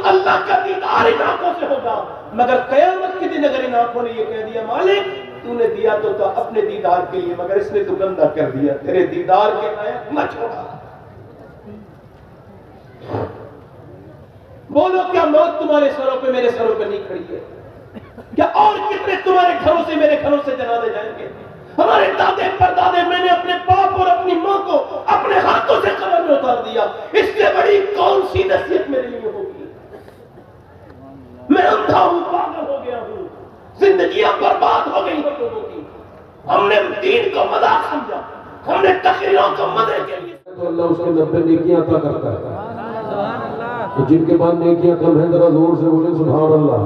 اللہ کا دیدار ان آنکھوں سے ہوگا، مگر قیامت کے دن اگر ان آنکھوں نے یہ کہہ دیا مالک تو نے دیا تو تھا اپنے دیدار کے لیے، مگر اس نے تو گندہ کر دیا، تیرے دیدار کے لائق نہ چھوڑا۔ بولو کیا موت تمہارے سروں پہ میرے سروں پہ نہیں کھڑی ہے؟ کیا اور کتنے تمہارے گھروں سے میرے گھروں سے جنازے جائیں گے؟ ہمارے دادے پردادے، میں نے اپنے باپ اور اپنی ماں کو اپنے ہاتھوں سے قبر میں اتار دیا، اس سے بڑی کون سی نصیحت میرے لیے ہوگی؟ میں اندھا ہوں، پاگل ہو گیا ہوں، زندگیاں برباد ہو گئی ہیں لوگوں کی۔ ہم نے دین کو مذاق سمجھا، ہم نے تقریروں کو مزے کے لیے، تو اللہ اس کے 90 نیکیاں عطا کرتا ہے۔ تو جن کے بعد نیکیاں کم ہیں ذرا زور سے بولے سبحان اللہ۔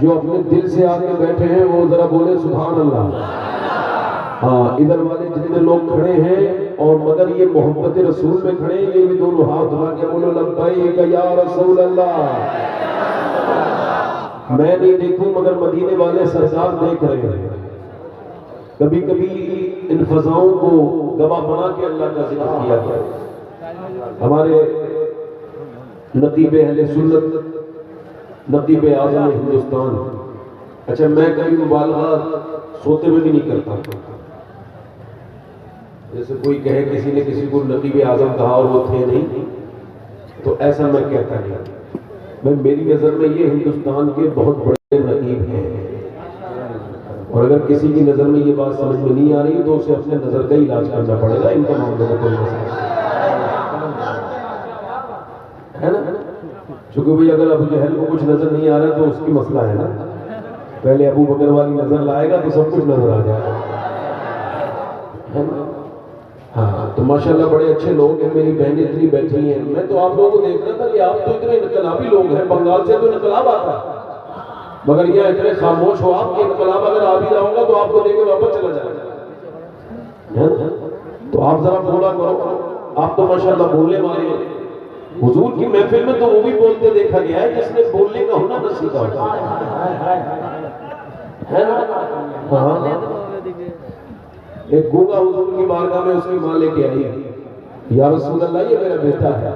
جو اپنے دل سے آ کے بیٹھے ہیں وہ ذرا بولے سبحان اللہ۔ ہاں، ادھر والے جتنے لوگ کھڑے ہیں اور مگر یہ محبت رسول میں کھڑے ہیں، یہ بھی دونوں ہاتھ اٹھا کے بولو لبیک یا رسول اللہ۔ میں نہیں دیکھوں مگر مدینے والے سرکار دیکھ رہے ہیں۔ کبھی کبھی ان فضاؤں کو گواہ بنا کے اللہ کا ذکر کیا گیا۔ ہمارے نقیب اہل سنت، نقیب اعظم ہندوستان، اچھا میں کبھی مبالغہ سوتے میں بھی نہیں کرتا، جیسے کوئی کہے کسی نے کسی کو نقیب اعظم کہا اور وہ تھے نہیں، تو ایسا میں کہتا نہیں۔ میری نظر میں یہ ہندوستان کے بہت بڑے نقیب ہیں، اور اگر کسی کی نظر میں یہ بات سمجھ میں نہیں آ رہی تو اسے اپنے نظر کا علاج کرنا پڑے گا، ان کا معاملے میں کوئی مسئلہ ہے نا۔ چونکہ بھئی اگر ابو جہل کو کچھ نظر نہیں آ رہا تو اس کی مسئلہ ہے نا، پہلے ابو بکر والی نظر لائے گا تو سب کچھ نظر آ جائے گا، ہے نا۔ ہاں تو ماشاءاللہ بڑے اچھے لوگ ہیں، میری بہنیں اتنی بیٹھی ہیں، میں تو آپ لوگوں کو دیکھ رہا تھا کہ آپ تو اتنے انقلابی لوگ ہیں، بنگال سے تو انقلاب آتا ہے، مگر یہ اتنے خاموش ہو آپ کہ انقلاب اگر آ بھی رہا ہوگا تو آپ کو دے کے واپس چلا جائے گا، تو آپ ذرا بولا کرو، آپ تو ماشاءاللہ بولنے والے ہیں۔ حضور کی محفل میں تو وہ بھی بولتے دیکھا گیا ہے جس نے بولنے کا ہنر نہ سیکھا ہے نا۔ ہاں، ایک گونگا حضور کی بارگاہ میں اس کی ماں لے کے آئی، یا رسول اللہ یہ میرا بیٹا ہے،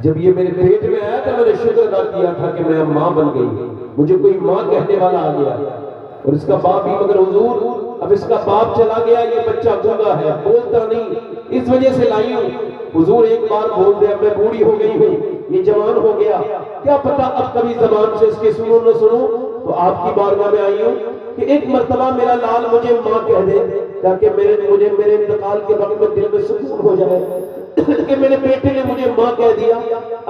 جب یہ میرے پیٹ میں آیا تو میں نے شکر ادا کیا تھا کہ میں ماں بن گئی، مجھے کوئی ماں کہنے والا آ گیا، اور اس کا باپ بھی، مگر حضور اب اس کا باپ چلا گیا، یہ بچہ گونگا ہے، بولتا نہیں، اس وجہ سے لائی ہوں۔ حضور ایک بار بول دے، اب میں بوڑھی ہو گئی ہوں، یہ جوان ہو گیا، کیا پتا اب کبھی زبان سے اس کے سنو نہ سنو، تو آپ کی بارگاہ میں آئی ہوں کہ ایک مرتبہ میرا لال مجھے ماں کہہ دے، تاکہ میرے انتقال کے وقت میں دل میں سکون ہو جائے کہ میرے بیٹے نے مجھے ماں کہہ دیا۔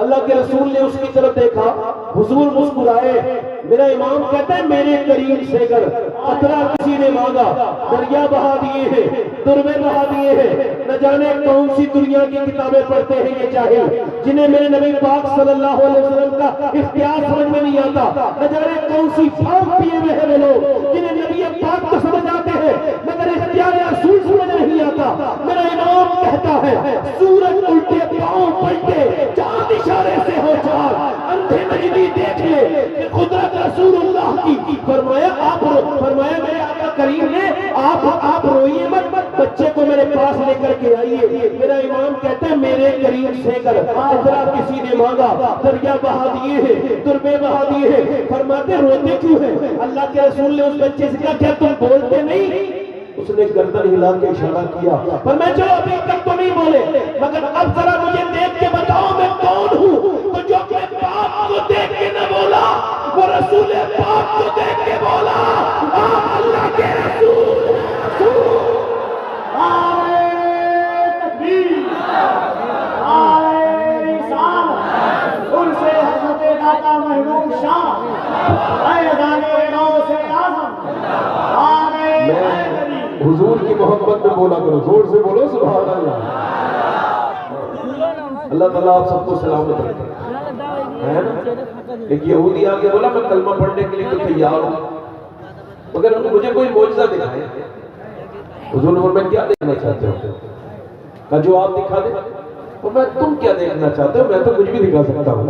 اللہ کے رسول نے اس کی طرف دیکھا، حضور مسکرائے، میرا امام کہتا ہے میرے قریب سے گر قطرہ کسی نے مانگا، دریا بہا دیے ہیں، دربے بہا دیے ہیں، نہ جانے کون سی دنیا کی کتابیں پڑھتے ہیں یہ جاہل، جنہیں میرے نبی پاک صلی اللہ علیہ وسلم کا اختیار سمجھ میں نہیں آتا، نہ جانے کون سی پھانک پیے ہوئے ہیں وہ لوگ جنہیں نبی پاک کو سمجھ آتے ہیں مگر اختیار رسول سمجھ نہیں آتا۔ میرا امام کہتا ہے سورج الٹے پاؤں پلٹے، چاند اشارے سے ہو چار، اندھے نجمی دیکھ لے کہ قدرت رسول اللہ کی۔ فرمایا میرے آقا کریم نے آپ روئیے مت، بچے کو میرے پاس لے کر کے آئیے۔ میرا امام کہتا ہے میرے قریب سے کر قطرہ کسی نے مانگا، دریا بہا دیے ہیں، دربے بہا دیے ہیں۔ فرماتے روتے کیوں ہیں؟ اللہ کے رسول نے اس بچے سے کہا کیا تم بولتے نہیں؟ اس نے گردن ہلا کے اشارہ کیا، پر میں چلو ابھی تک تو نہیں بولے، مگر اب ذرا مجھے دیکھ کے بتاؤ میں کون ہوں؟ تو جو اپنے باپ کو دیکھ کے نہ بولا وہ رسول پاک کو دیکھ کے بولا، آپ اللہ کے رسول۔ نعرہ تکبیر، نعرہ رسالت، ان سے حضرت داتا محمود شاہ، اذان غوث اعظم، حضور کی محبت میں بولا کرو، زور سے بولو سبحان اللہ۔ اللہ تعالیٰ آپ سب کو سلامت رکھے۔ ایک یہودی آگے بولا میں کلمہ پڑھنے کے لیے تو تیار ہوں، مگر مجھے کوئی معجزہ دکھائے۔ حضور نے فرمایا کیا دیکھنا چاہتے ہو؟ کہا جو آپ دکھا دیں۔ اور میں تم کیا دیکھنا چاہتے ہو؟ میں تو کچھ بھی دکھا سکتا ہوں،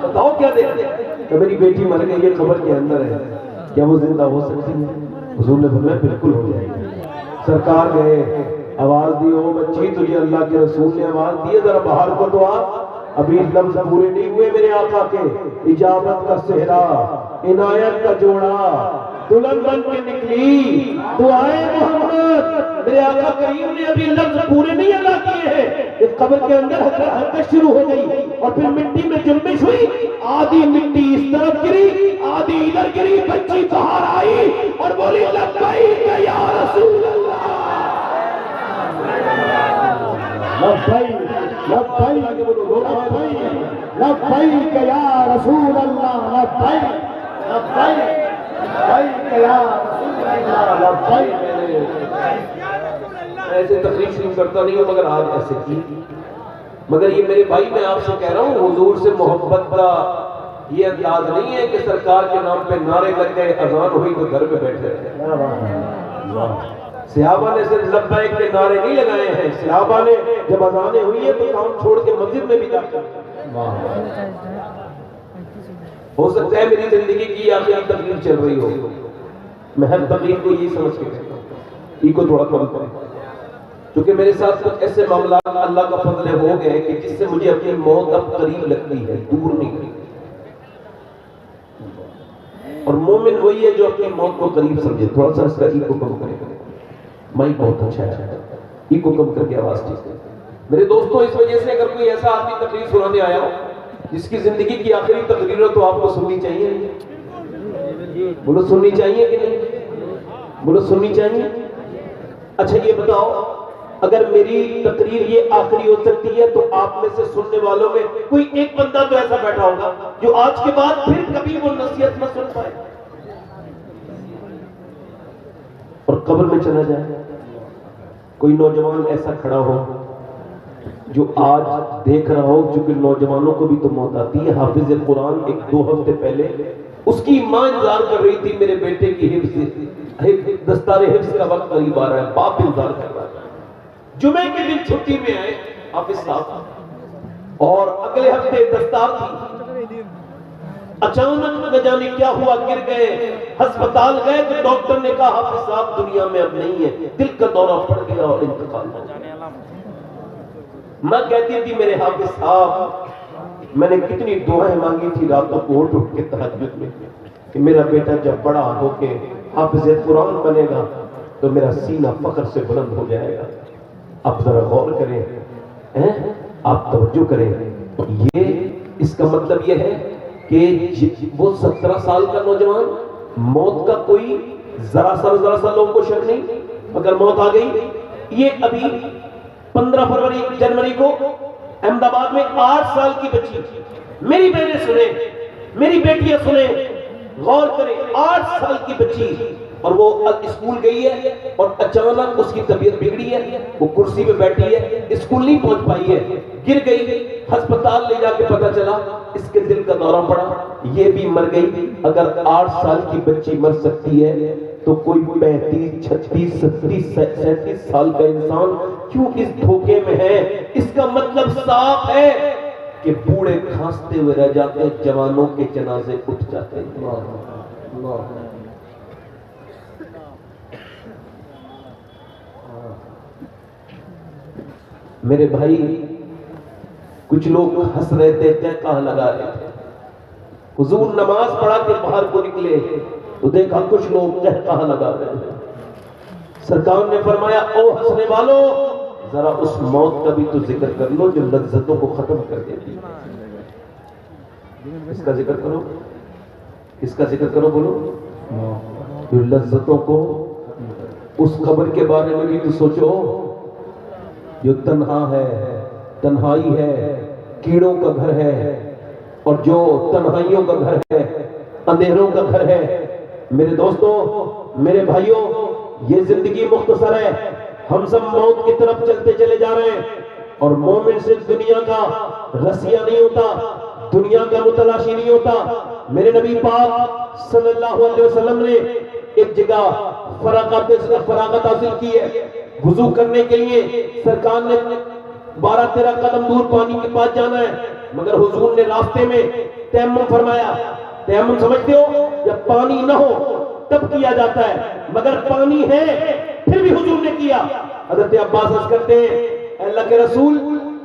بتاؤ کیا دیکھتے ہیں؟ کہ میری بیٹی مر گئی ہے، قبر کے اندر ہے، کیا وہ زندہ ہو سکتی ہے؟ حضور نے فرمایا بالکل ہو جائے گی۔ سرکار گئے، آواز دی، او بچی تجھے اللہ کے رسول نے آواز دی ہے، ذرا باہر کو تو آ۔ ابھی لفظ پورے نہیں ہوئے میرے آقا کے. اجابت کا صحرا، عنایت کا جوڑا، دلہن بن کے نکلی دعائیں محمد. میرے آقا کریم نے ابھی لفظ پورے نہیں ادا کیے ہیں کہ قبر کے اندر حرکت شروع ہو گئی اور پھر مٹی میں جنبش ہوئی. آدھی مٹی اس طرف گری، آدھی ادھر گری. بچی باہر آئی اور بولی لبیک یا رسول اللہ. لبیک لبیک لبیک یا رسول اللہ. لبیک لبیک لبیک یا رسول اللہ. لبیک. ایسے تقریر شروع کرتا نہیں ہوں مگر آج ایسے کی. مگر یہ میرے بھائی میں آپ سے کہہ رہا ہوں حضور سے محبت کا یہ انداز نہیں ہے کہ سرکار کے نام پہ نعرے لگ گئے، اذان ہوئی تو گھر پہ بیٹھے رہے. صحابہ نے صرف لبیک کے نعرے نہیں لگائے ہیں، صحابہ نے جب اذانیں ہوئی ہیں تو کام چھوڑ کے مسجد میں بھی جاتے ہیں. ہو سکتا ہے میری زندگی کی آخری تقریر چل رہی ہو، میں ہر تقریر کو یہی سمجھ کے کہتا ہوں یہ کو تھوڑا کم کریں، کیونکہ میرے ساتھ کچھ ایسے معاملات اللہ کا فضل ہو گئے کہ جس سے مجھے اپنی موت اب قریب لگتی ہے، دور نہیں لگتی. اور مومن وہی ہے جو اپنی موت کو قریب سمجھے. تھوڑا سا اس کا ایکو کم کرے. مائک بہت اچھا ہے، ایکو کم کر کے آواز ٹھیک ہے. میرے دوستوں اس وجہ سے اگر کوئی ایسا آدمی تقریر سنانے آیا ہو جس کی زندگی کی آخری تقریر ہو تو آپ کو سننی چاہیے. بولو سننی چاہیے کہ نہیں؟ بولو سننی چاہیے. اچھا یہ بتاؤ اگر میری تقریر یہ آخری ہو سکتی ہے تو آپ میں سے سننے والوں میں کوئی ایک بندہ تو ایسا بیٹھا ہوگا جو آج کے بعد پھر کبھی وہ نصیحت نہ سن پائے اور قبر میں چلا جائے. کوئی نوجوان ایسا کھڑا ہو جو آج دیکھ رہا ہو، چونکہ نوجوانوں کو بھی تو موت آتی ہے. حافظ قرآن ایک 2 ہفتے پہلے اس کی ماں انتظار کر رہی تھی میرے بیٹے کی دستار حفظ کا وقت قریب آ رہا ہے. باپ انتظار کر رہا ہے. جمعے کے دن چھٹی میں آئے حافظ صاحب اور اگلے ہفتے دستار تھی. اچانک نہ جانے کیا ہوا، گر گئے، ہسپتال گئے تو ڈاکٹر نے کہا حافظ صاحب دنیا میں اب نہیں ہے، دل کا دورہ پڑ گیا اور انتقال ہو گیا. میں کہتی تھی میرے حافظ صاحب میں نے کتنی دعائیں مانگی تھی راتوں کو اٹھ کے تہجد میں کہ میرا بیٹا جب بڑا ہو کے حافظ قرآن بنے گا تو میرا سینہ فخر سے بلند ہو جائے گا. آپ ذرا غور کریں، آپ توجہ کریں. یہ اس کا مطلب یہ ہے کہ وہ 17 سال کا نوجوان، موت کا کوئی ذرا سا لوگوں کو شک نہیں مگر موت آ گئی. یہ ابھی 15 جنوری کو احمد آباد میں 8 سال کی بچی، میری بہنیں سنیں، میری بیٹیاں سنیں، غور کریں. 8 سال کی بچی اور وہ اسکول گئی ہے اور اچانک اس کی طبیعت بگڑی ہے، وہ کرسی پہ بیٹھی ہے، اسکول نہیں پہنچ پائی ہے، گر گئی. ہسپتال لے جا کے پتا چلا اس کے دل کا دورہ پڑا، یہ بھی مر گئی. اگر 8 سال کی بچی مر سکتی ہے تو کوئی 35 36 37 37 سال کا انسان کیوں اس دھوکے میں ہے؟ اس کا مطلب صاف ہے کہ بوڑھے کھانستے ہوئے رہ جاتے ہیں، جوانوں کے جنازے اٹھ جاتے ہیں. میرے بھائی کچھ لوگ ہنس رہے تھے، کہا لگا رہے تھے. حضور نماز پڑھا کے باہر کو نکلے تو دیکھا کچھ لوگ کہا لگا رہے تھے. سرکار نے فرمایا او ہنسنے والوں ذرا اس موت کا بھی تو ذکر کر لو جو لذتوں کو ختم کر دیتی. اس کا ذکر کرو، اس کا ذکر کرو، بولو جو لذتوں کو. اس قبر کے بارے میں بھی تو سوچو جو تنہا ہے، تنہائی ہے، کیڑوں کا گھر ہے، اور جو تنہائیوں کا گھر ہے، اندھیروں کا گھر ہے. میرے دوستوں، میرے بھائیوں، یہ زندگی مختصر ہے. ہم سب موت کی طرف چلتے چلے جا رہے ہیں اور مومن صرف دنیا کا رسیہ نہیں ہوتا، دنیا کا متلاشی نہیں ہوتا. میرے نبی پاک صلی اللہ علیہ وسلم نے ایک جگہ فراغت حاصل کی ہے وضو کرنے کے لیے. سرکار نے 12-13 قدم دور پانی کے پاس جانا ہے مگر حضور نے راستے میں تیمم فرمایا. تیمم سمجھتے ہو؟ جب پانی نہ ہو تب کیا جاتا ہے، مگر پانی ہے پھر بھی حضور نے کیا. حضرت عباس عرض کرتے ہیں اے اللہ کے رسول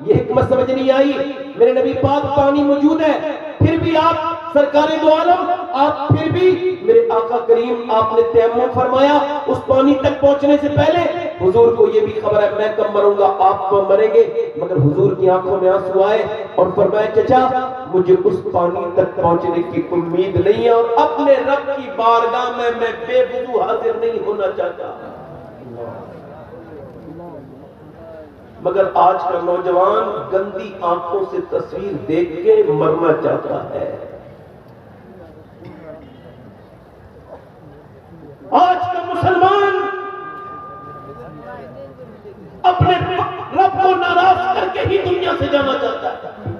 یہ حکمت سمجھ نہیں آئی. میرے نبی پاک پانی موجود ہے, پھر بھی آپ سرکار دو عالم, آپ پھر بھی میرے آقا کریم آپ نے تیمم فرمایا. اس پانی تک پہنچنے سے پہلے حضور کو یہ بھی خبر ہے میں کب مروں گا, آپ کب مریں گے, مگر حضور کی آنکھوں میں آنسو آئے اور فرمایا چچا مجھے اس پانی تک پہنچنے کی امید نہیں ہے, اور اپنے رب کی بارگاہ میں بے وضو حاضر نہیں ہونا چاہتا. مگر آج کا نوجوان گندی آنکھوں سے تصویر دیکھ کے مرنا چاہتا ہے. آج کا مسلمان اپنے رب کو ناراض کر کے ہی دنیا سے جانا چاہتا ہے.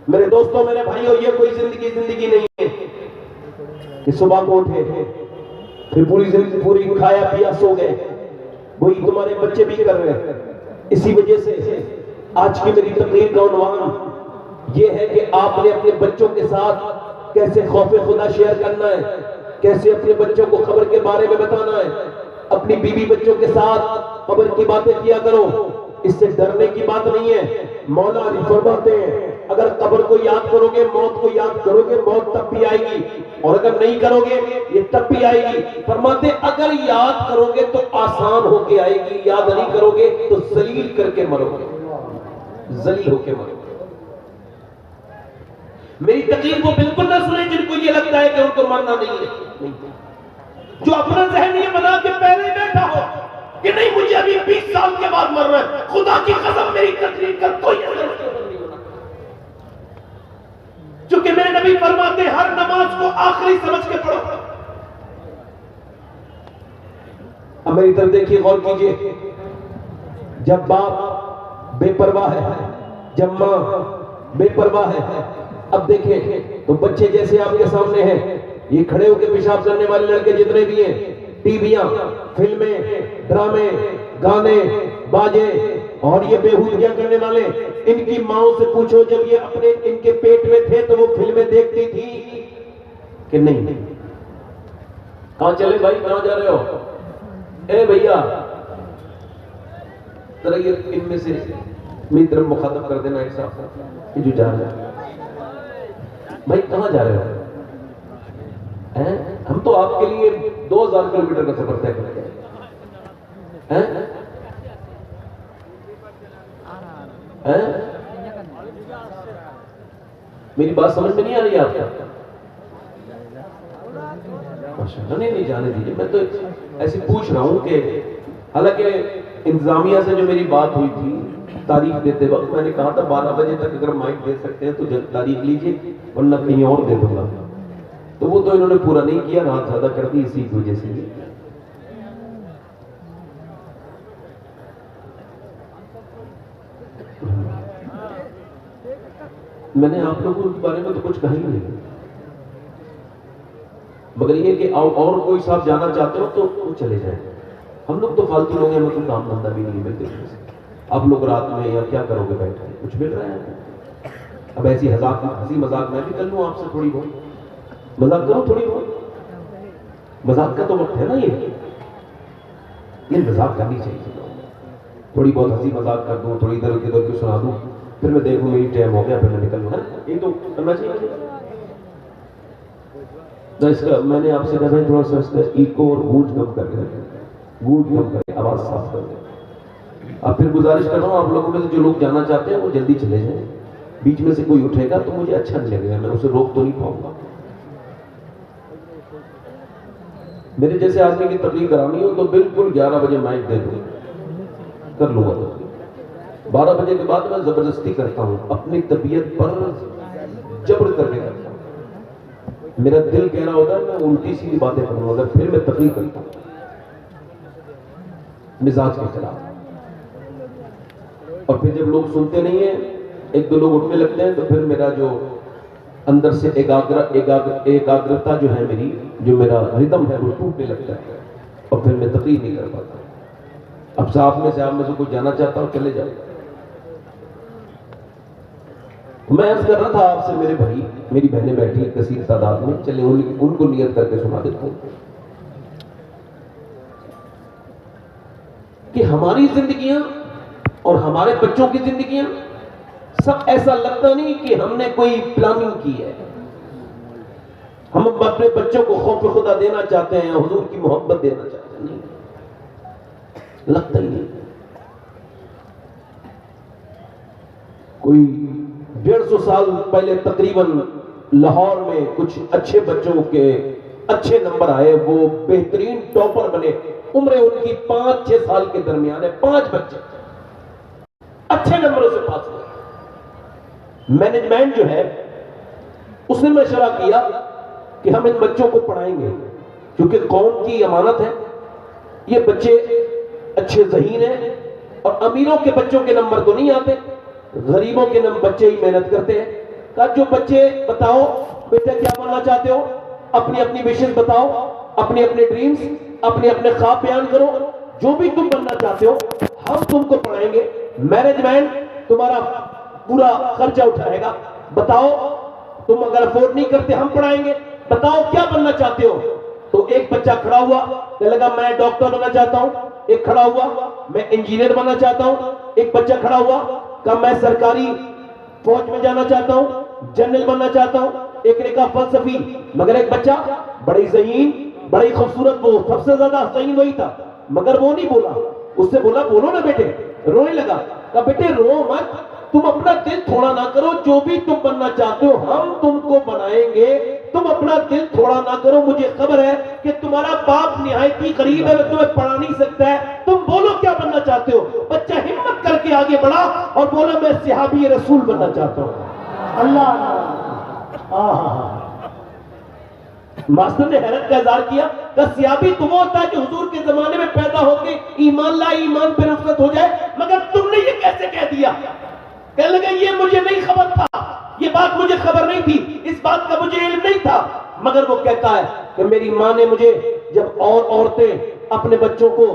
میرے دوستوں میرے بھائیوں, یہ کوئی زندگی نہیں ہے کہ صبح کو اٹھے پھر پوری کھایا پیا سو گئے. وہی تمہارے بچے بھی کر رہے ہیں. اسی وجہ سے آج کی میری تقریر کا عنوان یہ ہے کہ آپ نے اپنے بچوں کے ساتھ کیسے خوف خدا شیئر کرنا ہے, کیسے اپنے بچوں کو قبر کے بارے میں بتانا ہے. اپنی بیوی بچوں کے ساتھ قبر کی باتیں کیا کرو, اس سے ڈرنے کی بات نہیں ہے. مولا علی فرماتے ہیں اگر قبر کو یاد کرو گے, موت کو یاد کرو گے, موت تب بھی آئے گی, اور اگر نہیں کرو گے یہ تب بھی آئے گی. فرماتے اگر یاد کرو گے تو آسان ہو کے آئے گی, یاد نہیں کرو گے تو ذلیل کر کے مرو گے, ذلیل ہو کے مرو گے. میری تقریر وہ بالکل نہ سنیں جن کو یہ لگتا ہے کہ ان کو مرنا نہیں ہے. جو اپنا ذہن یہ بنا کے پہلے بیٹھا ہو کہ نہیں مجھے ابھی 20 سال کے بعد مرنا ہے, خدا کی قسم میری تقریر کا کوئی اثر نہیں ہونا. چونکہ میرے نبی فرماتے ہر نماز کو آخری سمجھ کے پڑھو. اب میری طرف دیکھیے, غور کیجئے. جب باپ بے پرواہ ہے, جب ماں بے پرواہ ہے, اب دیکھیں تو بچے جیسے آپ کے سامنے ہیں, یہ کھڑے ہو کے پیشاب کرنے والے لڑکے جتنے بھی ہیں, ٹی ویاں, فلمیں, ڈرامے, گانے, باجے اور یہ بےہودگیاں کرنے والے, ان کی ماؤں سے پوچھو جب یہ اپنے ان کے پیٹ میں تھے تو وہ فلمیں دیکھتی تھی کہ نہیں؟ کہاں چلے بھائی, کہاں جا رہے ہو؟ اے بھیا ذرا یہ ان میں سے میری طرف مخاطب کر دینا ایک صاحب جو جا رہے ہیں. بھائی کہاں جا رہے ہو؟ ہم تو آپ کے لیے 2000 کلومیٹر کا سفر طے کرتے ہیں. میری بات سمجھ میں نہیں آ رہی ہے آپ کا؟ نہیں جانے دیجیے, میں تو ایسے پوچھ رہا ہوں کہ حالانکہ انتظامیہ سے جو میری بات ہوئی تھی تاریخ دیتے وقت میں نے کہا تھا 12 بجے تک اگر مائک دے سکتے ہیں تو تاریخ لیجیے ورنہ کہیں اور دے دوں گا. تو وہ تو انہوں نے پورا نہیں کیا, رات زیادہ کر دی, اسی وجہ سے. میں نے آپ لوگوں کے بارے میں تو کچھ کہا ہی نہیں, مگر یہ کہ اور کوئی صاحب جانا چاہتے ہو تو چلے جائیں. ہم لوگ تو فالتو لوگ ہیں, ہمیں کوئی کام دھندا بھی نہیں ملتے. آپ لوگ رات میں یا کیا کرو گے بیٹھ کے, کچھ مل رہا ہے؟ اب ایسی ہنسی مذاق میں بھی کر لوں آپ سے, تھوڑی بہت مذاق کرو, تھوڑی بہت مذاق کا تو وقت ہے نا. یہ مذاق کرنی چاہیے, تھوڑی بہت ہنسی مذاق کر دوں, تھوڑی ادھر ادھر کی سنا دوں, پھر میں دیکھوں میری ٹائم ہو گیا, پھر میں نکل لوں. یہ تو کرنا چاہیے. اس کا میں نے آپ سے کہا ہے تھوڑا سا اس کا ایکو اور گونج کم کر کے, گونج کم کر کے آواز صاف کر دیں. اب پھر گزارش کر رہا ہوں آپ لوگوں میں سے جو لوگ جانا چاہتے ہیں وہ جلدی چلے جائیں. بیچ میں سے کوئی اٹھے گا تو مجھے اچھا نہیں لگے گا, میں اسے روک تو نہیں پاؤں گا. میرے جیسے آدمی کی تقریر کرانی ہو تو بالکل 11 بجے مائک دے دوں, کر لوں گا. 12 بجے کے بعد میں زبردستی کرتا ہوں, اپنی طبیعت پر جبر کر کے کرتا ہوں. میرا دل کہہ رہا ہوتا ہے میں الٹی سیدھی باتیں کروں, اگر پھر میں تقریر کرتا ہوں مزاج کے خلاف. اور پھر جب لوگ سنتے نہیں ہیں, ایک دو لوگ اٹھنے لگتے ہیں, تو پھر میرا جو اندر سے ایکاگرتا جو ہے میری, جو میرا ردم ہے وہ ٹوٹنے لگتا ہے, اور پھر میں تقریر نہیں کر پاتا. اب صاحب میں سے کوئی جانا چاہتا ہوں چلے جاؤ. میں عرض کر رہا تھا آپ سے میرے بھائی, میری بہنیں بیٹھی کثیر تعداد میں, چلے ان کو نیت کر کے سنا دیتا ہوں. کہ ہماری زندگیاں اور ہمارے بچوں کی زندگیاں سب ایسا لگتا نہیں کہ ہم نے کوئی پلاننگ کی ہے. ہم اپنے بچوں کو خوف خدا دینا چاہتے ہیں, حضور کی محبت دینا چاہتے ہیں, نہیں لگتا ہی نہیں. کوئی 150 سال پہلے تقریباً لاہور میں کچھ اچھے بچوں کے اچھے نمبر آئے, وہ بہترین ٹاپر بنے. عمریں ان کی 5-6 سال کے درمیان ہے, 5 بچے اچھے نمبروں سے پاس ہوئے. مینجمنٹ جو ہے اس نے مشورہ کیا کہ ہم ان بچوں کو پڑھائیں گے کیونکہ قوم کی امانت ہے. یہ بچے اچھے ذہین ہیں اور امیروں کے بچوں کے نمبر تو نہیں آتے, غریبوں کے بچے ہی محنت کرتے ہیں. کہا جو بچے بتاؤ بیٹا کیا بننا چاہتے ہو, اپنی اپنی وشز بتاؤ, اپنے اپنے ڈریمز, اپنے اپنے خواب بیان کرو, جو بھی تم بننا چاہتے ہو ہم تم کو پڑھائیں گے, مینجمنٹ تمہارا پورا خرچہ اٹھائے گا. بتاؤ تم اگر افورڈ نہیں کرتے ہم پڑھائیں گے, بتاؤ کیا بننا چاہتے ہو. تو ایک بچہ کھڑا ہوا کہنے لگا میں ڈاکٹر بننا چاہتا ہوں, ایک کھڑا ہوا میں انجینئر بننا چاہتا ہوں, ایک بچہ کھڑا ہوا کہ میں سرکاری فوج میں جانا چاہتا ہوں, جنرل بننا چاہتا ہوں, ایک نے کہا فلسفی. مگر ایک بچہ بڑی ذہین بڑی خوبصورت, وہ سب سے زیادہ ذہین وہی تھا, مگر وہ نہیں بولا. اس سے بولا بولو نا بیٹے, رونے لگا. کہا بیٹے رو مت, تم اپنا دل تھوڑا نہ کرو, جو بھی تم بننا چاہتے ہو ہم تم کو بنائیں گے, تم اپنا دل تھوڑا نہ کرو. مجھے خبر ہے کہ تمہارا باپ نہایت قریب ہے, وہ تمہیں پڑھا نہیں سکتا ہے, تم بولو کیا بننا چاہتے ہو. بچہ ہمت کر کے آگے بڑھا اور بولا میں صحابی رسول بننا چاہتا ہوں. اللہ ماسٹر نے حیرت کا اظہار کیا کہ صحابی تو وہ ہوتا ہے جو حضور کے زمانے میں پیدا ہو کے ایمان لائے, ایمان پہ رخصت ہو جائے, مگر تم نے یہ کیسے کہہ دیا. کہنے لگا یہ مجھے نہیں خبر تھا, یہ بات مجھے خبر نہیں تھی, اس بات کا مجھے علم نہیں تھا. مگر وہ کہتا ہے کہ میری ماں نے مجھے جب اور عورتیں اپنے بچوں کو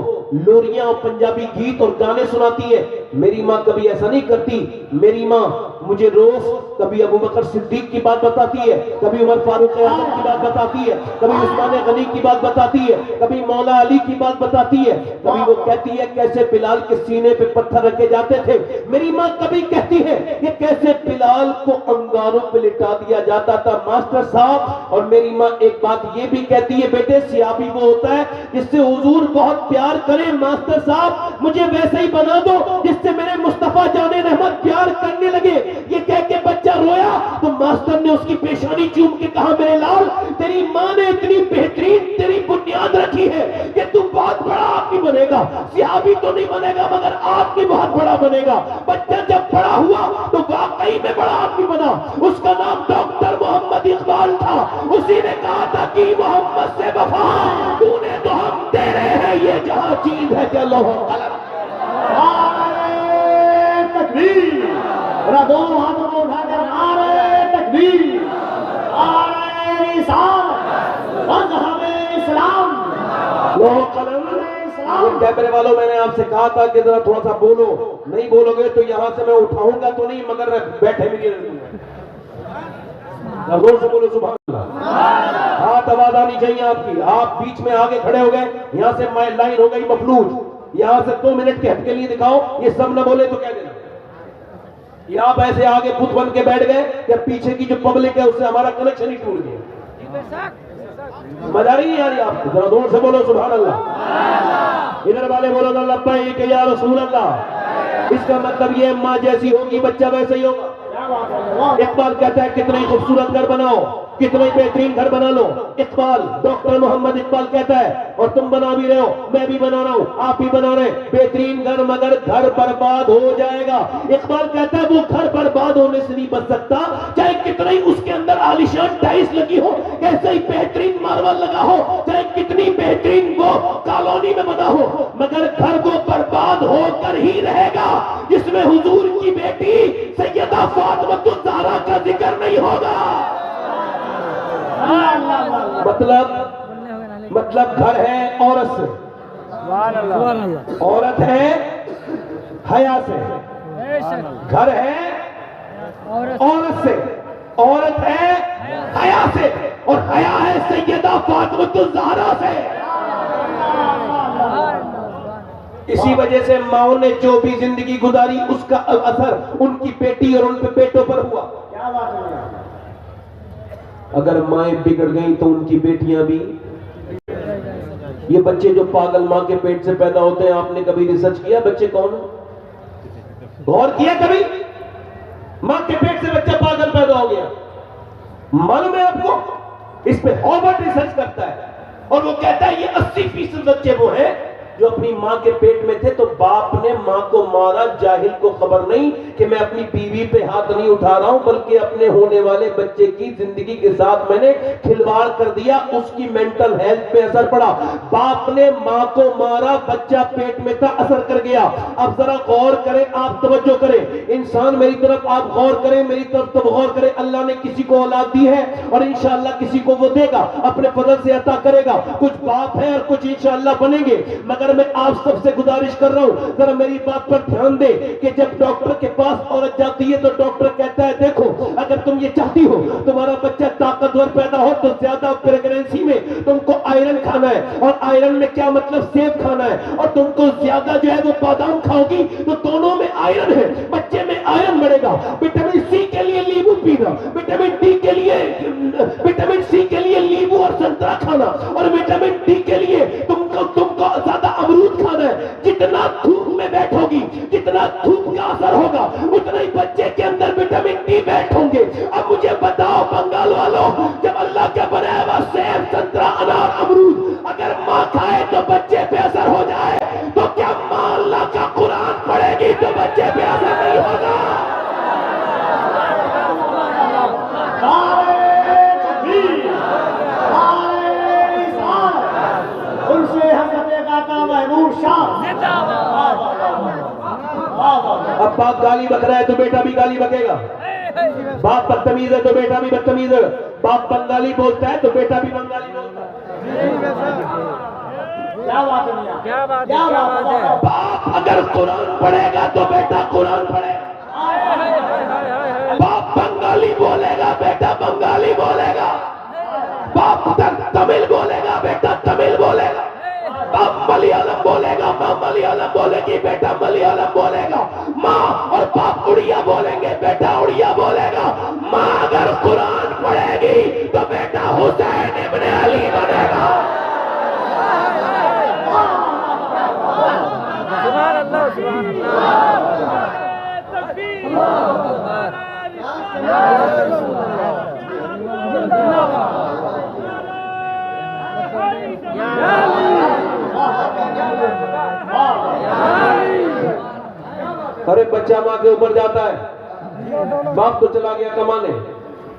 لوریاں اور پنجابی گیت اور گانے سناتی ہے, میری ماں کبھی ایسا نہیں کرتی. میری ماں مجھے روز کبھی ابو بکر صدیق کی بات بتاتی ہے, کبھی عمر فاروق اعظم کی بات بتاتی ہے, کبھی عثمان غنی کی بات بتاتی ہے, کبھی مولا علی کی بات بتاتی ہے, کبھی وہ کہتی ہے کیسے بلال کے سینے پہ پتھر رکھے جاتے تھے. میری ماں کبھی کہتی ہے کہ کیسے بلال کو انگاروں پہ لٹا دیا جاتا تھا ماسٹر صاحب. اور میری ماں ایک بات یہ بھی کہتی ہے بیٹے صحابی وہ ہوتا ہے جس سے حضور بہت پیار کرے. ماسٹر صاحب مجھے ویسے ہی بنا دو جس سے میرے مصطفیٰ جان رحمت پیار کرنے لگے. یہ کہہ کے بچہ رویا تو ماسٹر نے اس کی پیشانی چوم کے کہا میرے لال تیری ماں نے اتنی بہترین تیری بنیاد رکھی ہے کہ تو بہت بڑا آدمی بنے گا, صحابی تو نہیں بنے گا مگر آدمی بہت بڑا بنے گا. بچہ جب بڑا ہوا تو واقعی میں بڑا آدمی بنا. اس کا نام ڈاکٹر محمد اقبال تھا. اسی نے کہا تھا کہ محمد سے وفا تو نے تو ہم تیرے ہیں, یہ جہاں چیز ہے کہ اللہ قلم. تکبیر, دونوں ہاتھوں کو اٹھا کر نعرہ تکبیر, نعرہ رسالت, مذہب اسلام, اللہ قلم. کیمرے والوں میں نے آپ سے کہا تھا کہ ذرا تھوڑا سا بولو, نہیں بولو گے تو یہاں سے میں اٹھاؤں گا تو نہیں مگر بیٹھے بھی نہیں رہوں گا. زور سے بولو سبحان اللہ. ہاتھ آواز آنی چاہیے آپ کی. آپ بیچ میں آگے کھڑے ہو گئے, یہاں سے لائن ہو گئی مفلوج, یہاں سے 2 منٹ کے ہٹ کے لیے دکھاؤ, یہ سب نہ بولے تو کہہ دینا. یہ آپ ایسے آگے بت بن کے بیٹھ گئے کہ پیچھے کی جو پبلک ہے اس سے ہمارا کنیکشن ہی ٹوٹ گیا. مزہ نہیں آ رہی آپ کو, ذرا زور سے بولو سبحان اللہ. ادھر والے بولو نا لبیک یا رسول اللہ. اس کا مطلب یہ ماں جیسی ہوگی بچہ ویسے ہی ہوگا. اقبال کہتا ہے کتنے خوبصورت گھر بناؤ, کتنے بہترین گھر بنا لو. اقبال ڈاکٹر محمد اقبال کہتا ہے, اور تم بنا بھی رہے ہو, میں بھی بنا رہا ہوں, آپ بھی بنا رہے ہیں بہترین گھر, مگر گھر برباد ہو جائے گا. اقبال کہتا ہے وہ گھر برباد ہونے سے نہیں بچ سکتا, چاہے کتنا ہی اس کے اندر عالیشان ٹائلس لگی ہو, کیسے ہی بہترین ماربل لگا ہو, چاہے کتنی بہترین وہ کالونی میں بنا ہو, مگر گھر وہ برباد ہو کر ہی رہے گا جس میں حضور کی بیٹی سیدہ فاطمہ الزہرا کا ذکر نہیں ہوگا. مطلب گھر ہے عورت سے, عورت ہے حیا سے, گھر ہے عورت سے, عورت ہے حیا سے, اور حیا ہے سیدہ فاطمہ الزہرا سے. اسی وجہ سے ماؤں نے جو بھی زندگی گزاری اس کا اثر ان کی بیٹی اور ان پہ بیٹوں پر ہوا. کیا بات ہے؟ اگر مائیں بگڑ گئیں تو ان کی بیٹیاں بھی. یہ بچے جو پاگل ماں کے پیٹ سے پیدا ہوتے ہیں، آپ نے کبھی ریسرچ کیا بچے کون ہیں؟ غور کیا کبھی؟ ماں کے پیٹ سے بچہ پاگل پیدا ہو گیا. معلوم ہے آپ کو؟ اس پہ ہارورڈ ریسرچ کرتا ہے اور وہ کہتا ہے یہ 80% بچے وہ ہیں جو اپنی ماں کے پیٹ میں تھے تو باپ نے ماں کو مارا. جاہل کو خبر نہیں کہ میں اپنی بیوی پہ ہاتھ نہیں اٹھا رہا ہوں، بلکہ اپنے ہونے والے بچے کی زندگی کے ساتھ میں نے کھلواڑ کر دیا، اس کی مینٹل ہیلتھ پہ اثر پڑا. باپ نے ماں کو مارا، بچہ پیٹ میں تھا، اثر کر گیا. اب ذرا غور کریں، آپ توجہ کریں، انسان میری طرف آپ غور کریں، میری طرف تب غور کریں. اللہ نے کسی کو اولاد دی ہے اور انشاءاللہ کسی کو وہ دے گا، اپنے فضل سے عطا کرے گا. کچھ باپ ہے اور کچھ انشاءاللہ بنیں گے. مگر میں آپ سب سے گزارش کر رہا ہوں ذرا میری بات پر دھیان دے کہ جب ڈاکٹر کے پاس عورت جاتی ہے تو ڈاکٹر کہتا ہے دیکھو اگر تم یہ چاہتی ہو تمہارا بچہ طاقتور پیدا ہو تو زیادہ پریگننسی میں تم کو آئرن کھانا ہے. اور آئرن میں کیا مطلب؟ سیب کھانا ہے. اور تم کو زیادہ جو ہے وہ بادام کھاؤ گی تو دونوں میں آئرن ہے، بچے میں آئرن بڑھے گا. وٹامن سی کے لیے لیمو پینا، وٹامن ڈی کے لیے وٹامن سی کے لیے لیمو اور سنترا کھانا، اور وٹامن ڈی کے لیے تم کو زیادہ امرود کھانا ہے. جتنا دھوپ میں بیٹھو گی، جتنا دھوپ کا اثر ہوگا اتنا ہی بچے کے اندر وٹامن ڈی بیٹھوں گے. اب مجھے بتاؤ بنگال والوں، جب اللہ کا بنایا ہوا سیب، سنترا، انار، امرود اگر ماں کھائے تو بچے پہ اثر ہو جائے تو کیا ماں اللہ کا قرآن پڑھے گی تو بچے پہ اثر نہیں ہوگا؟ ان سے حضرت آقا محمود شاہ. اب باپ گالی بک رہا ہے تو بیٹا بھی گالی بکے گا. باپ بدتمیز ہے تو بیٹا بھی بدتمیز ہے. باپ بنگالی بولتا ہے تو بیٹا بھی بنگالی بولتا ہے. کیا بات ہے؟ کیا بات ہے؟ باپ اگر قرآن پڑھے گا تو بیٹا قرآن پڑھے گا. باپ بنگالی بولے گا بیٹا بنگالی بولے گا. باپ تمل بولے گا بیٹا تمل بولے گا. باپ ملیالم بولے گا ماں ملیالم بولے گی بیٹا ملیالم بولے گا. ماں اور باپ اڑیا بولیں گے بیٹا اڑیا بولے گا. ماں اگر قرآن پڑھے گی تو بیٹا حسین ابن علی بنے گا. سبحان اللہ سبحان اللہ. ارے بچہ ماں کے اوپر جاتا ہے، باپ تو چلا گیا کمانے،